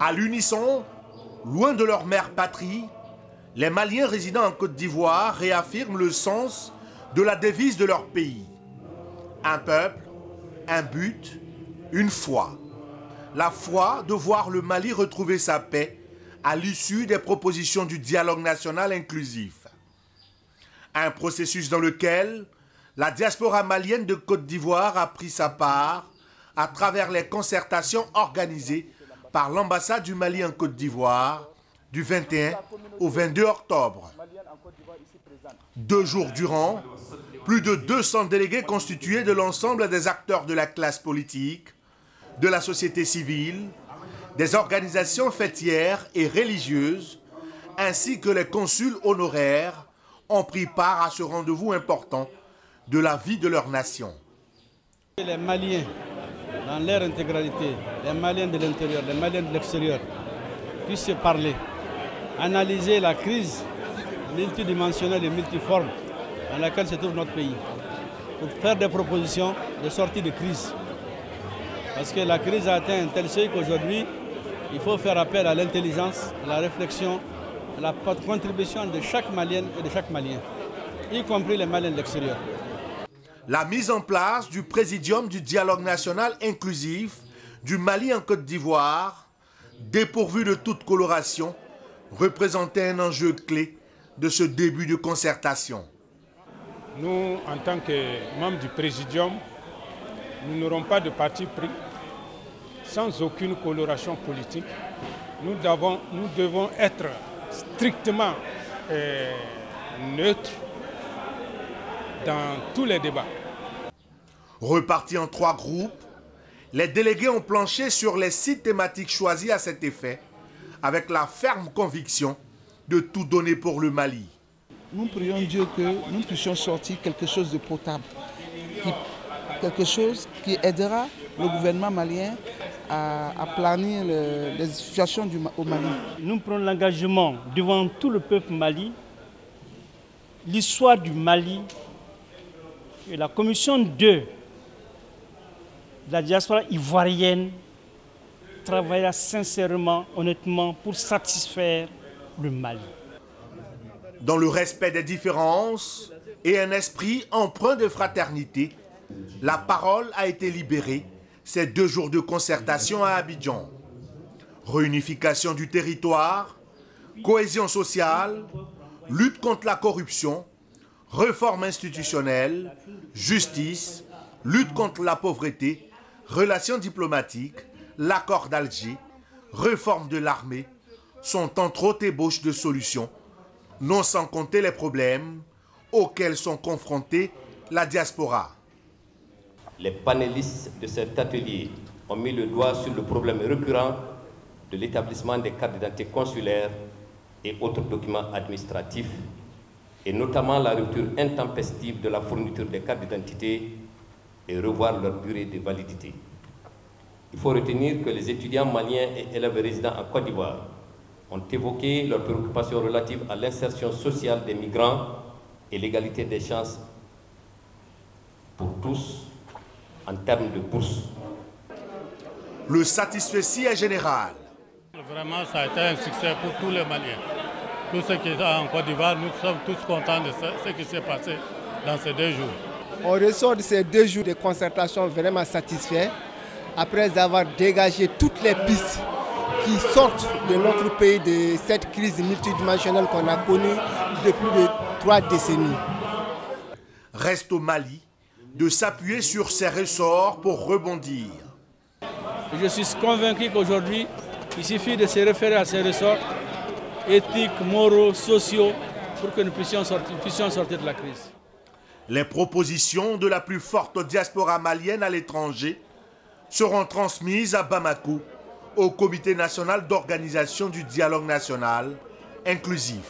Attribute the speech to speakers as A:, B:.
A: À l'unisson, loin de leur mère patrie, les Maliens résidant en Côte d'Ivoire réaffirment le sens de la devise de leur pays. Un peuple, un but, une foi. La foi de voir le Mali retrouver sa paix à l'issue des propositions du dialogue national inclusif. Un processus dans lequel la diaspora malienne de Côte d'Ivoire a pris sa part à travers les concertations organisées par l'ambassade du Mali en Côte d'Ivoire du 21 au 22 octobre. 2 jours durant, plus de 200 délégués constitués de l'ensemble des acteurs de la classe politique, de la société civile, des organisations fêtières et religieuses, ainsi que les consuls honoraires, ont pris part à ce rendez-vous important de la vie de leur nation.
B: Les Maliens, dans leur intégralité, les Maliens de l'intérieur, les Maliens de l'extérieur, puissent se parler, analyser la crise multidimensionnelle et multiforme dans laquelle se trouve notre pays, pour faire des propositions de sortie de crise. Parce que la crise a atteint un tel seuil qu'aujourd'hui, il faut faire appel à l'intelligence, à la réflexion, à la contribution de chaque Malienne et de chaque Malien, y compris les Maliens de l'extérieur.
A: La mise en place du Présidium du dialogue national inclusif du Mali en Côte d'Ivoire, dépourvu de toute coloration, représentait un enjeu clé de ce début de concertation.
C: Nous, en tant que membres du Présidium, nous n'aurons pas de parti pris, sans aucune coloration politique. Nous devons être strictement neutres dans tous les débats.
A: Repartis en 3 groupes, les délégués ont planché sur les 6 thématiques choisies à cet effet, avec la ferme conviction de tout donner pour le Mali.
D: Nous prions Dieu que nous puissions sortir quelque chose de potable, quelque chose qui aidera le gouvernement malien à planir les situations au Mali.
E: Nous prenons l'engagement devant tout le peuple mali, l'histoire du Mali et la commission 2 de la diaspora ivoirienne travaillera sincèrement, honnêtement pour satisfaire le Mali.
A: Dans le respect des différences et un esprit empreint de fraternité, la parole a été libérée ces 2 jours de concertation à Abidjan. Réunification du territoire, cohésion sociale, lutte contre la corruption, réforme institutionnelle, justice, lutte contre la pauvreté, relations diplomatiques, l'accord d'Alger, réforme de l'armée, sont entre autres ébauches de solutions, non sans compter les problèmes auxquels sont confrontés la diaspora.
F: Les panélistes de cet atelier ont mis le doigt sur le problème récurrent de l'établissement des cartes d'identité consulaires et autres documents administratifs, et notamment la rupture intempestive de la fourniture des cartes d'identité et revoir leur durée de validité. Il faut retenir que les étudiants maliens et élèves résidant en Côte d'Ivoire ont évoqué leurs préoccupations relatives à l'insertion sociale des migrants et l'égalité des chances pour tous en termes de bourse.
A: Le satisfecit est général.
C: Vraiment, ça a été un succès pour tous les Maliens. Tous ceux qui sont en Côte d'Ivoire, nous sommes tous contents de ce qui s'est passé dans ces 2 jours.
G: On ressort de ces 2 jours de concertation vraiment satisfaits, après avoir dégagé toutes les pistes qui sortent de notre pays de cette crise multidimensionnelle qu'on a connue depuis plus de 3 décennies.
A: Reste au Mali de s'appuyer sur ses ressorts pour rebondir.
B: Je suis convaincu qu'aujourd'hui, il suffit de se référer à ces ressorts éthiques, moraux, sociaux, pour que nous puissions sortir de la crise.
A: Les propositions de la plus forte diaspora malienne à l'étranger seront transmises à Bamako au Comité national d'organisation du dialogue national inclusif.